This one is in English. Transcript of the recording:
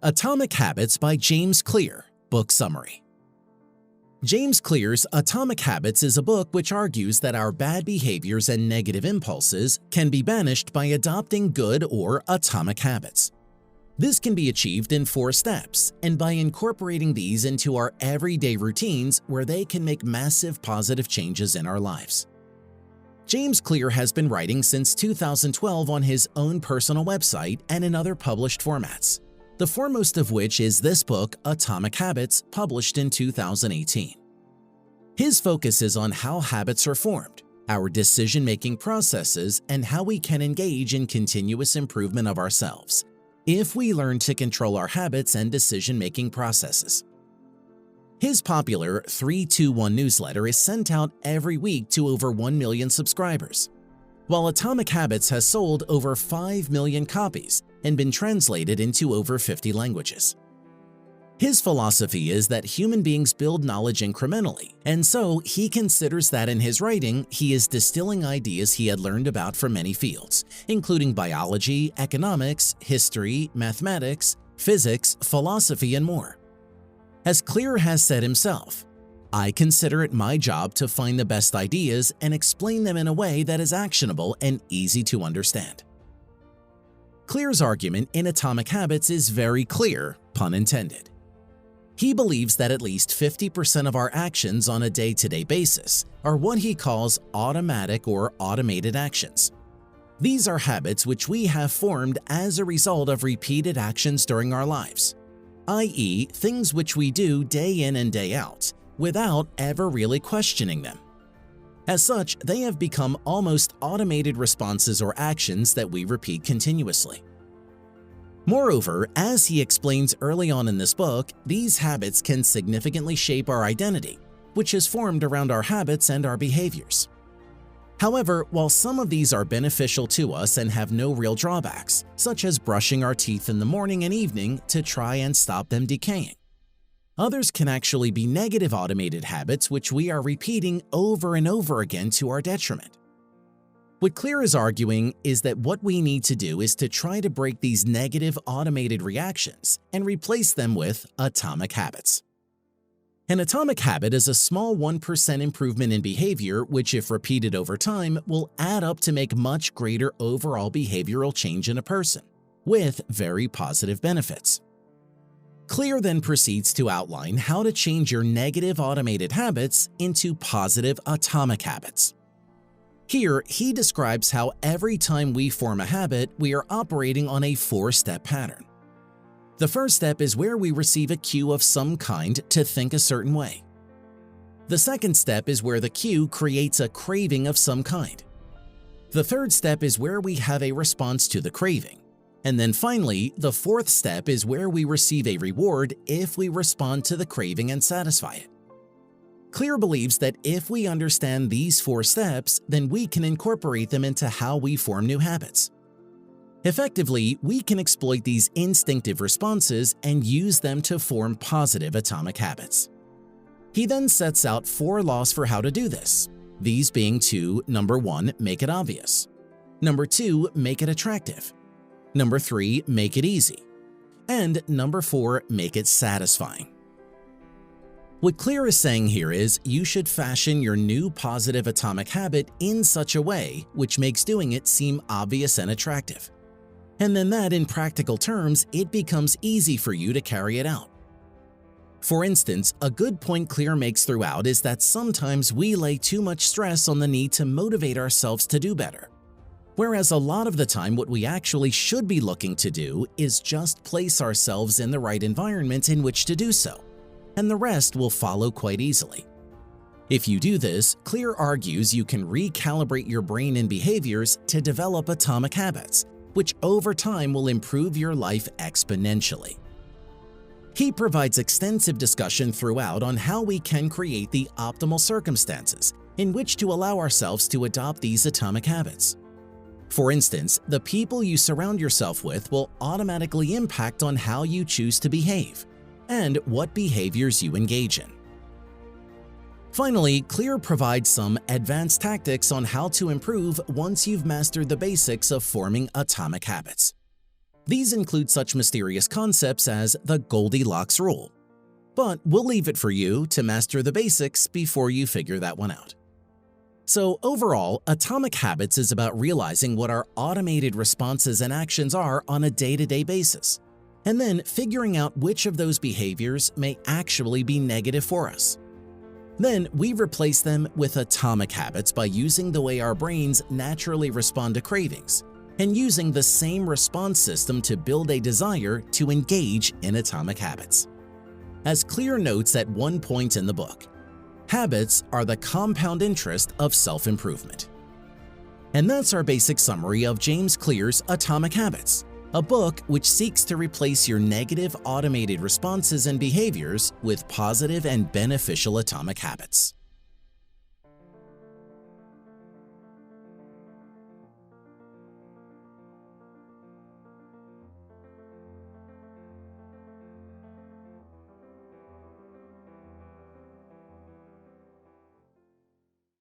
Atomic Habits by James Clear, Book Summary. James Clear's Atomic Habits is a book which argues that our bad behaviors and negative impulses can be banished by adopting good or atomic habits. This can be achieved in 4 steps and by incorporating these into our everyday routines where they can make massive positive changes in our lives. James Clear has been writing since 2012 on his own personal website and in other published formats, the foremost of which is this book, Atomic Habits, published in 2018. His focus is on how habits are formed, our decision-making processes, and how we can engage in continuous improvement of ourselves if we learn to control our habits and decision-making processes. His popular 3-2-1 newsletter is sent out every week to over 1 million subscribers, while Atomic Habits has sold over 5 million copies and been translated into over 50 languages. His philosophy is that human beings build knowledge incrementally, and so he considers that in his writing he is distilling ideas he had learned about from many fields, including biology, economics, history, mathematics, physics, philosophy, and more. As Clear has said himself, "I consider it my job to find the best ideas and explain them in a way that is actionable and easy to understand." Clear's argument in Atomic Habits is very clear, pun intended. He believes that at least 50% of our actions on a day-to-day basis are what he calls automatic or automated actions. These are habits which we have formed as a result of repeated actions during our lives, i.e., things which we do day in and day out without ever really questioning them. As such, they have become almost automated responses or actions that we repeat continuously. Moreover, as he explains early on in this book, these habits can significantly shape our identity, which is formed around our habits and our behaviors. However, while some of these are beneficial to us and have no real drawbacks, such as brushing our teeth in the morning and evening to try and stop them decaying, others can actually be negative automated habits which we are repeating over and over again to our detriment. What Clear is arguing is that what we need to do is to try to break these negative automated reactions and replace them with atomic habits. An atomic habit is a small 1% improvement in behavior which, if repeated over time, will add up to make much greater overall behavioral change in a person, with very positive benefits. Clear then proceeds to outline how to change your negative automated habits into positive atomic habits. Here, he describes how every time we form a habit, we are operating on a 4-step pattern. The first step is where we receive a cue of some kind to think a certain way. The second step is where the cue creates a craving of some kind. The third step is where we have a response to the craving. And then finally, the fourth step is where we receive a reward if we respond to the craving and satisfy it. Clear believes that if we understand these 4 steps, then we can incorporate them into how we form new habits. Effectively, we can exploit these instinctive responses and use them to form positive atomic habits. He then sets out 4 laws for how to do this, these being to number 1, make it obvious, number 2, make it attractive, number 3, make it easy, and number 4, make it satisfying. What Clear is saying here is you should fashion your new positive atomic habit in such a way which makes doing it seem obvious and attractive. And then that in practical terms, it becomes easy for you to carry it out. For instance, a good point Clear makes throughout is that sometimes we lay too much stress on the need to motivate ourselves to do better. Whereas a lot of the time what we actually should be looking to do is just place ourselves in the right environment in which to do so, and the rest will follow quite easily. If you do this, Clear argues you can recalibrate your brain and behaviors to develop atomic habits, which over time will improve your life exponentially. He provides extensive discussion throughout on how we can create the optimal circumstances in which to allow ourselves to adopt these atomic habits. For instance, the people you surround yourself with will automatically impact on how you choose to behave and what behaviors you engage in. Finally, Clear provides some advanced tactics on how to improve once you've mastered the basics of forming atomic habits. These include such mysterious concepts as the Goldilocks rule. But we'll leave it for you to master the basics before you figure that one out. So overall, Atomic Habits is about realizing what our automated responses and actions are on a day-to-day basis, and then figuring out which of those behaviors may actually be negative for us. Then we replace them with atomic habits by using the way our brains naturally respond to cravings, and using the same response system to build a desire to engage in atomic habits. As Clear notes at one point in the book, habits are the compound interest of self-improvement. And that's our basic summary of James Clear's Atomic Habits, a book which seeks to replace your negative automated responses and behaviors with positive and beneficial atomic habits.